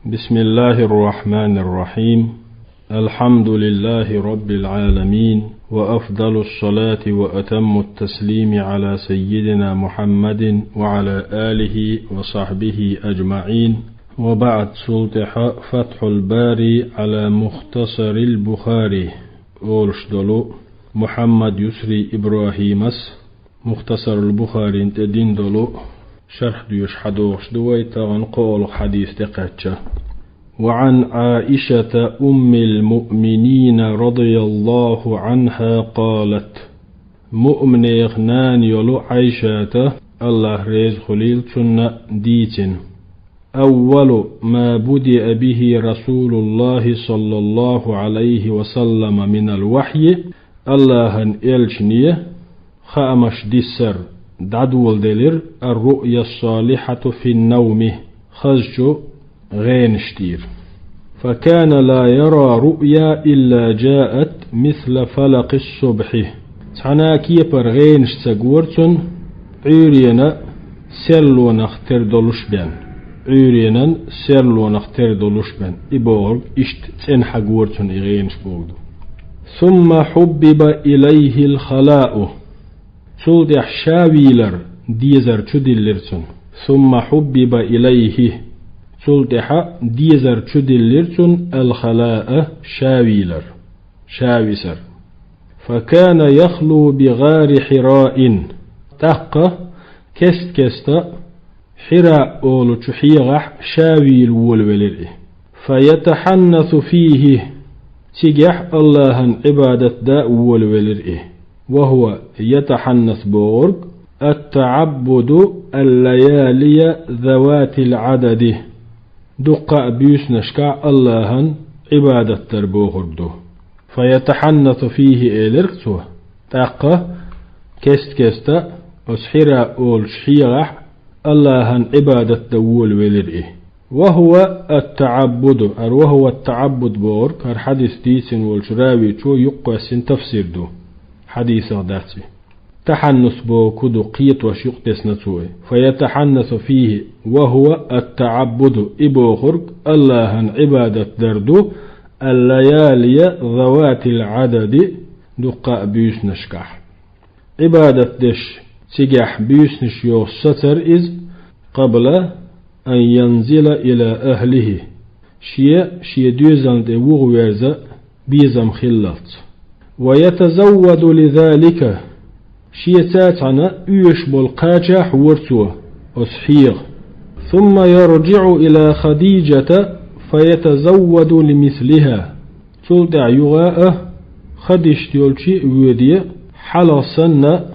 بسم الله الرحمن الرحيم. الحمد لله رب العالمين، وأفضل الصلاة وأتم التسليم على سيدنا محمد وعلى آله وصحبه أجمعين. وبعد سلطح فتح الباري على مختصر البخاري أورشدلو محمد يسري إبراهيمس مختصر البخاري انتدين دلو شرح ديوش حدوش دويتا قول حديث تقاتشا. وعن عائشة أم المؤمنين رضي الله عنها قالت: مؤمن يغنان يلو عائشة الله ريز خليل سنة ديتن: أول ما بدأ به رسول الله صلى الله عليه وسلم من الوحي الله إلشنية خامش ديسر دعدول دلير الرؤيا الصالحة في النوم خزجو غينشتير، فكان لا يرى رؤيا إلا جاءت مثل فلق الصبح. تعناكي بر غينش سقورتن عيرينا سلو نختر دلوشبان، عيرينا سلو نختر دلوشبان إبورغ إشت تنحق ورتن إغينش بوغدو. ثم حبب إليه الخلاء سودح شاويلر ديزر تدلرتن. ثم حبب إليه سلطح ديزر تدلرتن الخلاء شاويلر شاويسر. فكان يخلو بغار حراء تقى كست حراء أولو تحيغح شاويل والولره، فيتحنث فيه تجح الله عبادة داء والولره، وهو يتحنث بورق التعبد الليالي ذوات العدد دقاء بيوس نشكع الله عبادة تربوغردو. فيتحنث فيه إلركتو تاقة كست أسحرا أول شحيرح الله عبادة دول ولرئه، وهو التعبد وهو التعبد بورك الحديث ديسن والشراوي تو يقوسن تفسير دو حديث داتي تحنث بو كدو قيت وشيق تسنتوه. فيتحنث فيه وهو التعبد إبو خرق الله عبادة دردو الليالي ذوات العدد دقاء بيوس نشكح. عبادة دش سجح بيوس نشيو ستر إذ قبل أن ينزل إلى أهله شيء دوزن دي وغويرزا بيزم خلط. ويتزود لذلك شيتاتنا يوش بالقاجة حورتوه أصحيغ. ثم يرجع إلى خديجة فيتزود لمثلها تلدع يغاء خديش تيولشي ودي حلصنا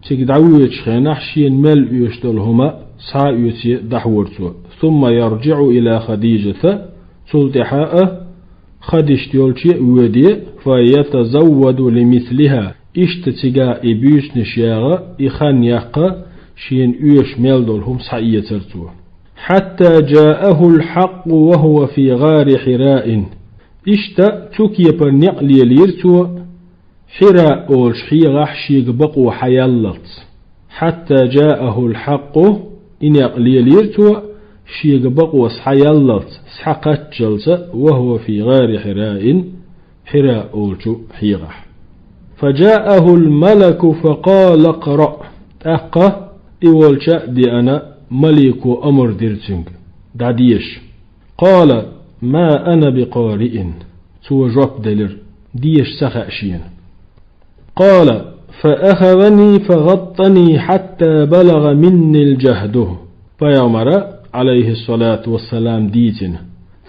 تقدعويش خينح شين مل يشتلهما سايوتي دحورتوه. ثم يرجع إلى خديجة تلدحاء خديش تيولشي ودي فيتزود لمثلها اشتتقا إبيوش نشياغا إخان يقا شين إيش ميلدولهم سعية ترتوه. حتى جاءه الحق وهو في غار حراء اشتا تكي برنقل يليرتوه حراء أولش حيغح شيق بقو حيالت. حتى جاءه الحق إن يقل يليرتوه شيق بقو سحيالت سحقت جلسة وهو في غار حراء أولش حيغح. فجاءه الملك فقال اقرأ أقا إولشا دي أنا ملك أمر ديرتنك داديش. قال ما أنا بقارئ سوى جواب دلر ديش سخأشين. قال فأخذني فغطني حتى بلغ مني الجهد. فيامر عليه الصلاة والسلام ديتن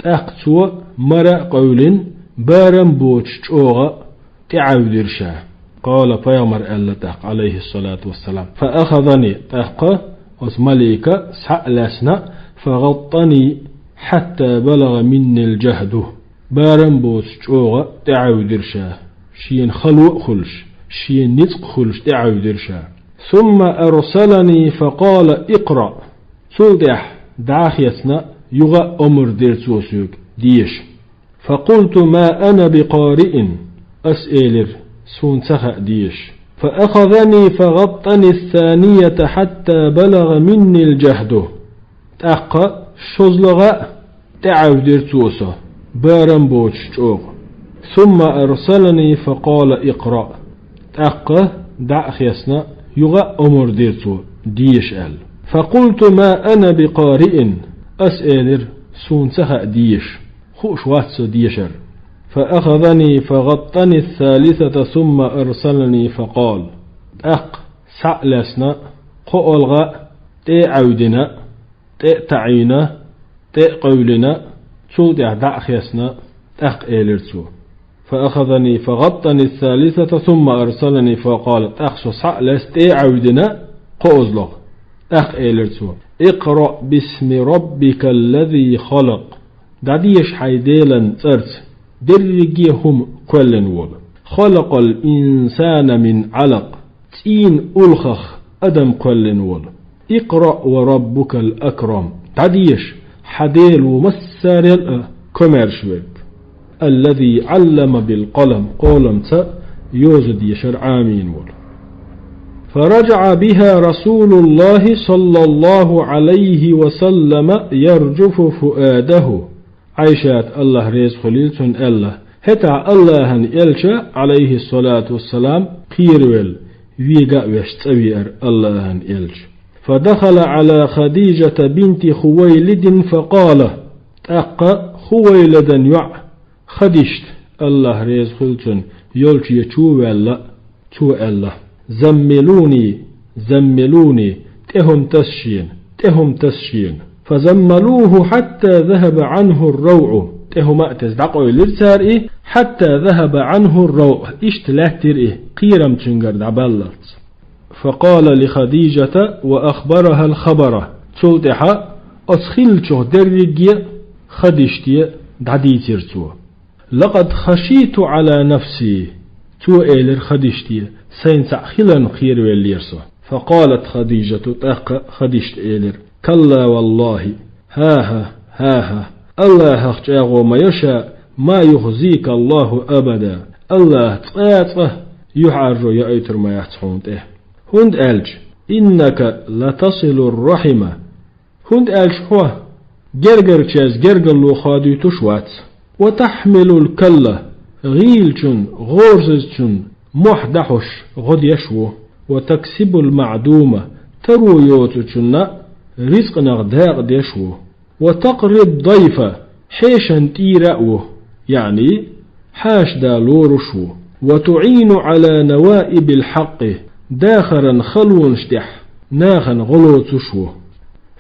تأقتوا مرأ قول بارم بوش اوغا تعودرشا. قال فيامر ألتاق عليه الصلاة والسلام فأخذني تأقى ومليك سألسنا فغطني حتى بلغ مني الجهد. بارم بوش اوغا تعودرشا شين خلو خلش شين نتق خلش تعودرشا. ثم أرسلني فقال اقرأ سودح داخيتنا يغا أمر ديرتوسوك ديش. فقلت ما أنا بقارئ أسئلر سون سخأ ديش. فأخذني فغطني الثانية حتى بلغ مني الجهد. تأقى شزلغاء تعود درتوسه بارم بوتشوغ ثم أرسلني فقال اقرأ تأقه دع خيسنا يغا أمر ديرتو ديش أل فقلت ما أنا بقارئ أسألر سونسها ديش خوش واتسو ديشر فأخذني فغطني الثالثة ثم أرسلني فقال سعلسنا قولغا تي عودنا تي تعينا تي قولنا تسو دع خيسنا إيلرتو فأخذني فغطني الثالثة ثم أرسلني فقال أخشو سعلس تي عودنا قوزلغ إيلرتو اقرأ باسم ربك الذي خلق داديش حيديلا ترت درجيهم كلن وول خلق الإنسان من علق تين ألخخ أدم كلن وول اقرأ وربك الأكرم داديش حديل ومسار كوميرشويب الذي علم بالقلم قولم تا يوزد يشر عامين وول فرجع بها رسول الله صلى الله عليه وسلم يرجف فؤاده عيشات الله ريز خليلتون الله هتا الله يلشى عليه الصلاة والسلام قيرويل ويقا ويشتوير الله يلش فدخل على خديجة بنت خويلد فقال خويلدا يع خديشت الله ريز خليلتون يلش يشو الله زملوني تهم تسشين فزملوه حتى ذهب عنه الروع تهم أتزدقوا للسار حتى ذهب عنه الروع اشتلاتر قيرم تنقر دعبالت فقال لخديجة وأخبرها الخبر تودح أسخلته درجي خديشتي دعديترتو لقد خشيت على نفسي تو إيلر خديشتي سينسع خلن خير والليرسو فقالت خديجة خديشت إيلر كلا والله ها الله اخجاغو ما يشاء ما يخزيك الله أبدا الله تقاطه يحر يأيتر ما يحتحونته هند ألج إنك لتصل الرحمة هند ألج هو جرجر تشاز جرجر لو خادي تشوات وتحمل الكلة غيلشن غورزشن محدحش غد يشوه وتكسب المعدومة ترو يوتشن رزق نغداق ديشوه وتقرب ضيفة حيشا تيرأوه يعني حاش دالورشوه وتعين على نوائب الحق داخرا خلو اشتح ناخا غلوتشوه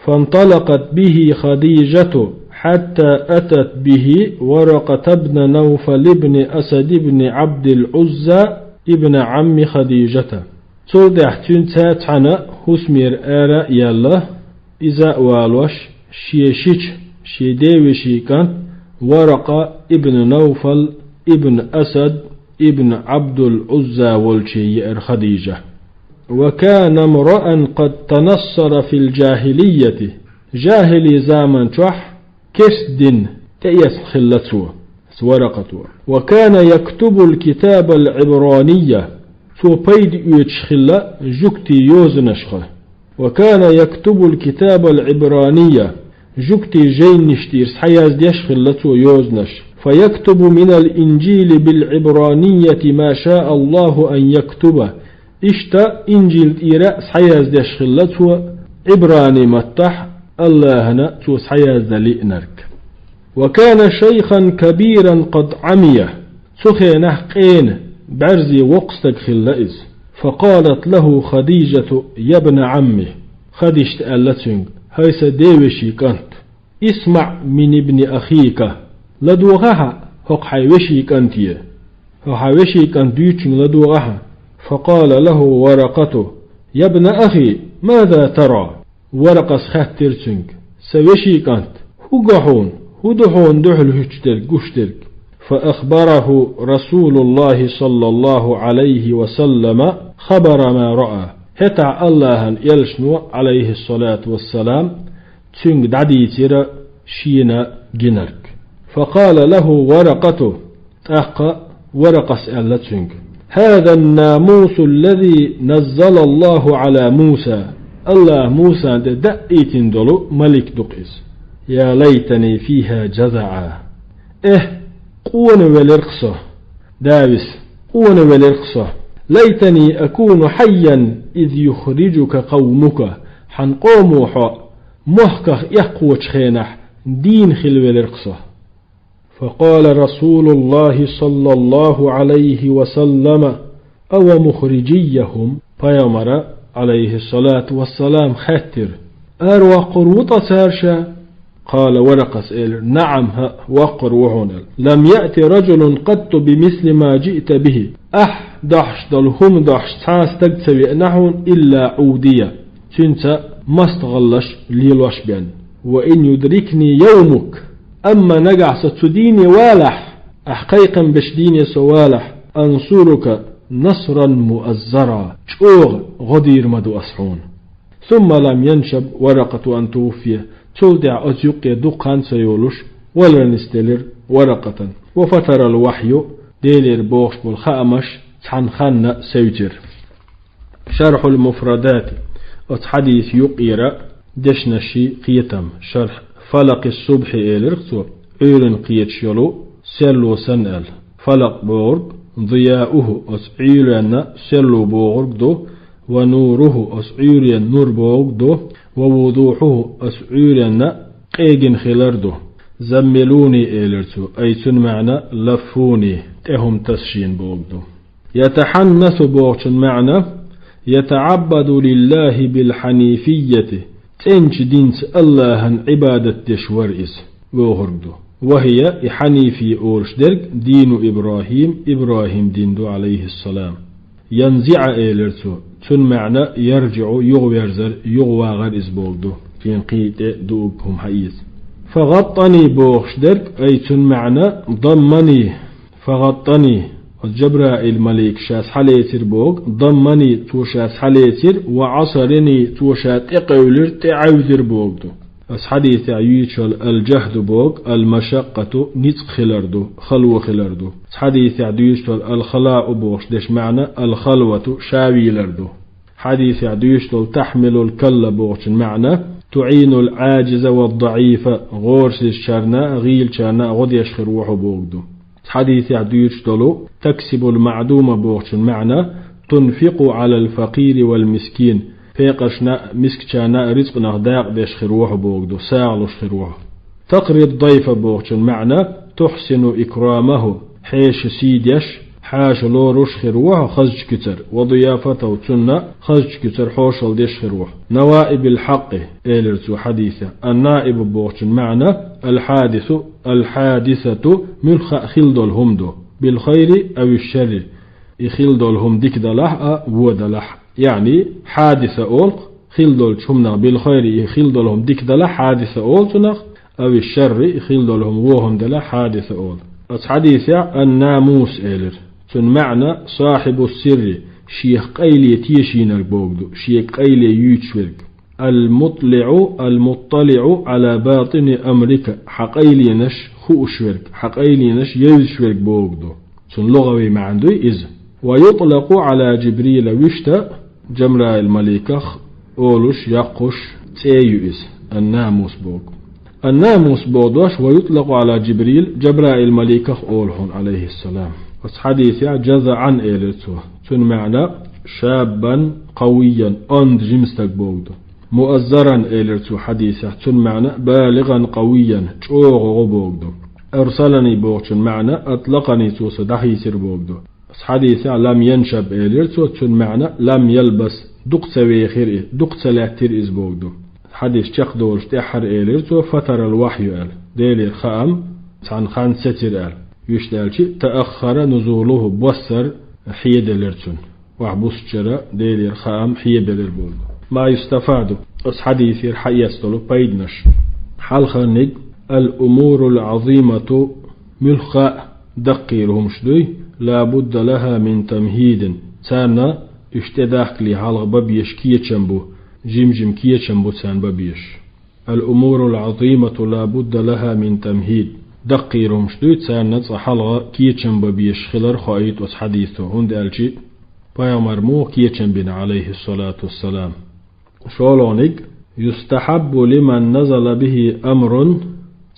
فانطلقت به خديجة حتى أتت به ورقة بن نوفل بن أسد بن عبد العزى ابن عم خديجة تودح تنتات عنا هسمير آراء يالله إذا والوش شيشيش شيديوشي كان ورقة ابن نوفل ابن أسد ابن عبد العزى والشيئر خديجة وكان امرأ قد تنصر في الجاهلية جاهلي زامن تح كسد تأيس خلته ورقته وكان يكتب الكتاب العبرانية تو بيد يتشخل جكتي يوزنشخه وكان يكتب الكتاب العبرانية جكتي جين نشتير حياز يشخلته يوزنش فيكتب من الإنجيل بالعبرانية ما شاء الله أن يكتبه اشتا إنجيل إيراء حياز يشخلته عبراني متح الله هنا تو حياز لئنرك وكان شيخا كبيرا قد عمي سخينه قين برزي وقستك خلائز فقالت له خديجة يا ابن عمي خديشت ألتنج هيس ديوشي كنت اسمع من ابن أخيك لدوغها هق حيوشي كنتي هق حيوشي كنت يوتشن لدوغها فقال له ورقته يا ابن أخي ماذا ترى ورقس خاترتنج سوشي كنت هدحون دحل هشترك قشترك فأخبره رسول الله صلى الله عليه وسلم خبر ما رأى هتع الله يلشنو عليه الصلاة والسلام تنج دعديتر شينا جنرك فقال له ورقته ورقس ألتنج هذا الناموس الذي نزل الله على موسى الله موسى دقيت دلو ملك دقيس يا ليتني فيها جزعا قون ولرقصه داوس قون ولرقصه ليتني أكون حيا إذ يخرجك قومك حنقوموا محكخ يقوش خينح دين خلو ولرقصه. فقال رسول الله صلى الله عليه وسلم أو مخرجيهم فيمر عليه الصلاة والسلام خاتر أروى قروط سارشا قال ورقس نعم وقر وهنا لم يأتي رجل قط بمثل ما جئت به دحش دلهم دحش تاس تقتوي نحو إلا عودية تنسى مستغلش ليلوش بيان وإن يدركني يومك أما نقع ستديني والح أحقيقا بشديني سوالح أنصرك نصرا مؤزرا شوغ غدير مدو أسحون. ثم لم ينشب ورقة أن توفي تلدع أزيق دقان سيولش ولا نستلر ورقة وفتر الوحي ديلر بوخش بالخامش تحنخن سيجر. شرح المفردات حديث يقير دشنشي قيتم شرح فلق الصبح إلرقصو عيرن قيت شلو سلو سنأل فلق بورب ضياؤه أسعيرن سلو بورب دو ونوره أسعيرن نور بورب دو ووضوحه أسعيرن قيجن خلردو زملوني إلرتو أيتن معنى لفوني تهم تسشين بورب دو. يتحنث بورتن معنى يتعبد لله بالحنيفية تنج دينس الله عبادة تشور إس وهردو وهي حنيفي أورشدرك دين إبراهيم دين دو عليه السلام. ينزع إيلرتو تن معنى يرجع يغويرزر يغواغر إسبولدو في قيت دوبهم حيز. فغطني بوخشدرك أي تن معنى ضمني فغطني جبرائيل ملك شاس حليتر بوغ ضمني توشاس حليتر وعصرني توشات اقولر تعوذر بوغدو. اس حديث عيوشل الجهد بوغ المشقة نتق خلردو خلو خلردو. اس حديث عيوشل الخلاء بوغش دش معنى الخلوة شاوي لردو. حديث عيوشل تحمل الكل بوغش معنى تعين العاجز والضعيف غورس الشرنا غيل شرنا غد يشخر وحو بوغدو. حديث عديش دلو تكسب المعدوم بوغش المعنى تنفق على الفقير والمسكين فيقشنا مسكشانا رزق نغداق ديش خروح بوغدو ساغلوش خروح. تقري الضيف بوغش المعنى تحسن إكرامه حيش سيديش حاش لوروش خروح خزج كتر وضيافته تسنة خزج كتر حوشل ديش خروح. نوائب الحق إيلرتو حديثة النائب بوغش المعنى الحادثة ملخ خلدو الهمدو بالخير أو الشر يخلدو الهم ديك دلح ودلح يعني حادثة أولق خلدو الشمنا بالخير يخلدو الهم ديك دلح حادثة أولتنخ أو الشر يخلدو الهم وهم دلح حادثة أول. حديثة الناموس إيلر تن معنى صاحب السر شيخ قيلي تيشين البوغدو شيخ قيلي يوتشورك. المطلع على باطن أمرك حقيلي نش خوشورك حقيلي نش يوشورك بوغدو سن لغوي معندوي إذ. ويطلق على جبريل وشتا جمرا الملكخ أولوش يقش تيو إذ الناموس بوغ. الناموس بوغدوش ويطلق على جبريل جبرا الملكخ أولهن عليه السلام. بس حديث جزعا إيلتو سن معنى شابا قويا أند جمستك بوغدو. مؤزرا إلرتو حديثة تن معنى بالغا قويا تشوغ غبوغدو. أرسلني بوغشن معنى أطلقني توس دحيسر بوغدو. حديثة لم ينشب إلرتو تن معنى لم يلبس دقت ويخير دقت لاتر إز بوغدو. حديث شق دولش تحر إلرتو فتر الوحي آل ديلي خام عن خان ستر آل يشتالشي تأخر نزوله بوسر حيد إلرتون وعبوس جرى ديلي خام حيد إلربوغدو. ما يستفاد أس حديث يستلو بيدنش حلخنق الأمور العظيمة ملخاء دقيرهم شدوي لابد لها من تمهيد تانا اشتداك لي حلق ببيش كيتشنبو جيم كيتشنبو تان ببيش. الأمور العظيمة لابد لها من تمهيد دقيرهم شدوي تانا حلق كيتشنبو ببيش خلر خايت أس حديثه هند ألشي بيامر مو كيتشنبين عليه الصلاة والسلام. شولونيك يستحب لمن نزل به أمر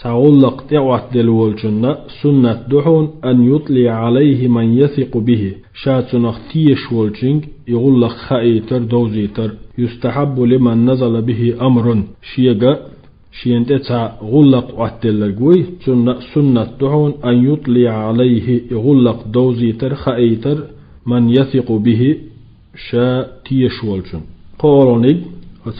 تعلق تعوت دلولجنا سنة دحون أن يطلع عليه من يثق به شاتنخ تيش ولجنج يغلق خائتر دوزيتر يستحب لمن نزل به أمر شيغا شينتتا غلق واتلقوي سنة دحون أن يطلع عليه يغلق دوزيتر خائتر من يثق به شا تيش ولجن قولوني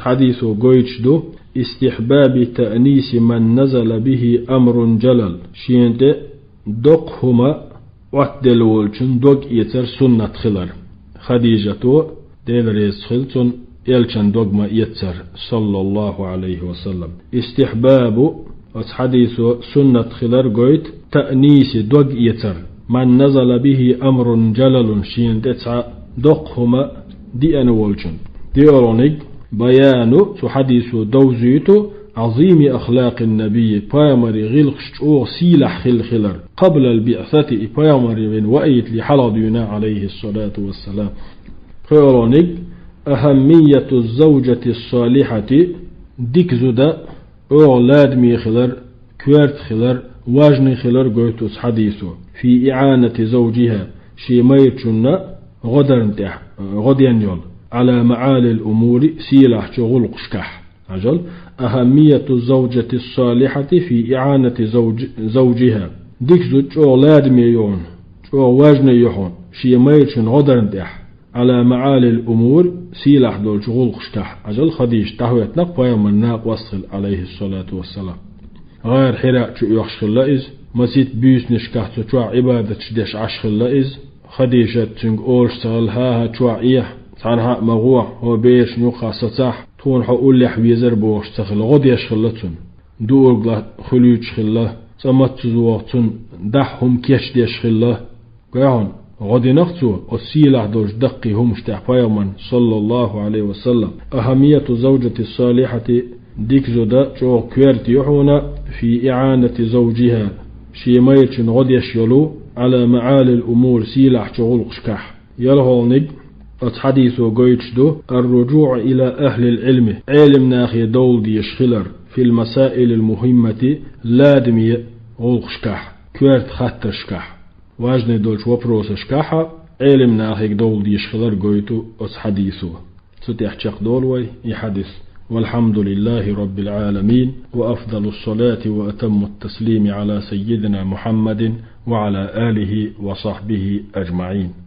حديثو قويتشدو استحباب تأنيس من نزل به أمر جلل شينت دقهما واتدلولشن دق يتر سنة خلر خديجة ديلريز خلتن يلشن دقما يتر صلى الله عليه وسلم استحباب حديث سنة خلر قويت تأنيس دق يتر من نزل به أمر جلل شينت دقهما دي أنولشن ديورونيك بيانو حديث دوزيتو عظيم أخلاق النبي بايمري غلقش أو سيلح خلر قبل البعثة بايمري من وأيت لحلدنا عليه الصلاة والسلام خيرونيك أهمية الزوجة الصالحة ديك زودا أولاد مي خلر كوارت خلر واجن خلر قويتوس حديثو في إعانة زوجها شي ميتشنا غدين يول على معالي الأمور سيلح شغل قشكح أجل أهمية الزوجة الصالحة في إعانة زوجها ديك زوج أولاد ميون واجن يحون شي ميتشن غدرنتح على معالي الأمور سيلح دول شغل قشكح أجل خديج تحويت نقبايا من ناق وصل عليه الصلاة والسلام غير حراء شو يخشخ اللائز مسيت بيس نشكح تشوع عبادة شديش عشخ اللائز خديجة تنق أولش تغلها تشوع إيه تعنها مغوع هو بيش نوخا ستاح تون حقول لي حبيزر بوش تخل غد يشخلتون دور خلوج خله تمت زوقتون دحهم كيش ديش خله قاعن غد نختو أسيلح دوش دقي هم اشتحفايا صلى الله عليه وسلم أهمية زوجة الصالحة ديك زودا جو كويرت يحونا في إعانة زوجها شي ميتشن غد يشيلو على معالي الأمور سيلح شغل قشكح يلهولنج حديثو قويتشدو الرجوع إلى أهل العلم علم ناخي دول دي يشخلر في المسائل المهمة لادمي غلقشكح كويرت خطر شكح واجن دولش وبروس شكحا علم ناخي دول دي يشخلر قويتو حديثو ستيح شق دولوي يحدث والحمد لله رب العالمين وأفضل الصلاة وأتم التسليم على سيدنا محمد وعلى آله وصحبه أجمعين.